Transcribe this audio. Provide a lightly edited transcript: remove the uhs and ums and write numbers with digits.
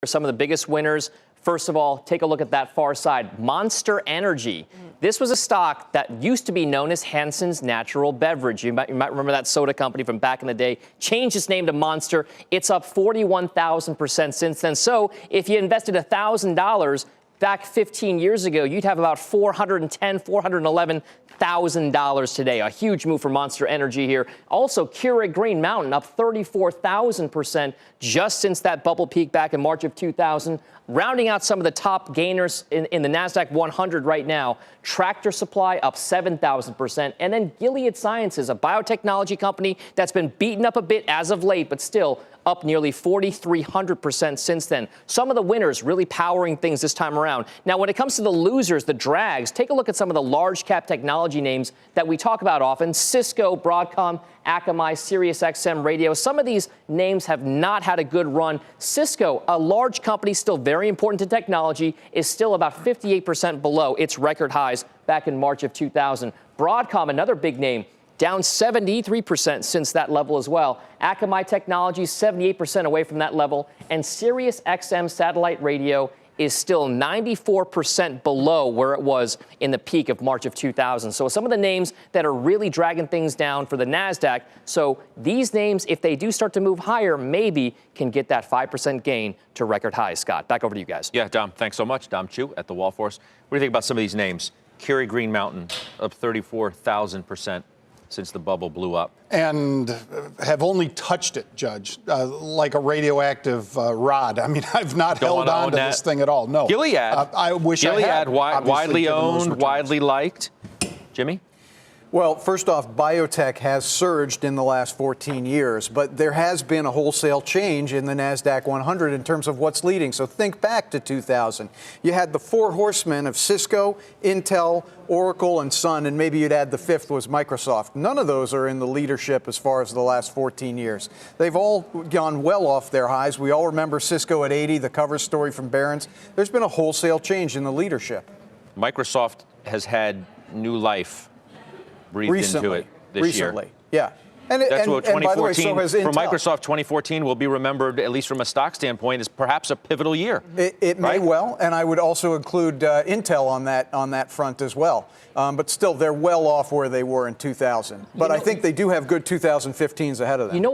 Some of the biggest winners. First of all, take a look at that far side. Monster Energy. This was a stock that used to be known as Hansen's Natural Beverage. You might remember that soda company from back in the day. Changed its name to Monster. It's up 41,000% since then. So if you invested $1,000 back 15 years ago, you'd have about $410,000, $411,000 today. A huge move for Monster Energy here. Also, Keurig Green Mountain up 34,000% just since that bubble peak back in March of 2000. Rounding out some of the top gainers in the Nasdaq 100 right now, Tractor Supply up 7,000%. And then Gilead Sciences, a biotechnology company that's been beaten up a bit as of late, but still up nearly 4,300% since then. Some of the winners really powering things this time around. Now, when it comes to the losers, the drags, take a look at some of the large cap technology names that we talk about often. Cisco, Broadcom, Akamai, SiriusXM Radio. Some of these names have not had a good run. Cisco, a large company, still very important to technology, is still about 58% below its record highs back in March of 2000. Broadcom, another big name, down 73% since that level as well. Akamai Technologies, 78% away from that level. And SiriusXM Satellite Radio is still 94% below where it was in the peak of March of 2000. So some of the names that are really dragging things down for the Nasdaq. So these names, if they do start to move higher, maybe can get that 5% gain to record highs. Scott, back over to you guys. Yeah, Dom, thanks so much. Dom Chu at the Wall Force. What do you think about some of these names? Keurig Green Mountain up 34,000% since the bubble blew up. And have only touched it, Judge, like a radioactive rod. I mean, I've not held on to this thing at all. No. Gilead. I wish Gilead, I had. Widely owned, widely liked. Jimmy? Well, first off, biotech has surged in the last 14 years, but there has been a wholesale change in the Nasdaq 100 in terms of what's leading. So think back to 2000. You had the four horsemen of Cisco, Intel, Oracle, and Sun, and maybe you'd add the fifth was Microsoft. None of those are in the leadership as far as the last 14 years. They've all gone well off their highs. We all remember Cisco at 80, the cover story from Barron's. There's been a wholesale change in the leadership. Microsoft has had new life breathed into it this year. Yeah. And what 2014, by the way, so has Intel. For Microsoft, 2014 will be remembered, at least from a stock standpoint, as perhaps a pivotal year. It may well, and I would also include Intel on that front as well. But still, they're well off where they were in 2000. But I think they do have good 2015s ahead of them.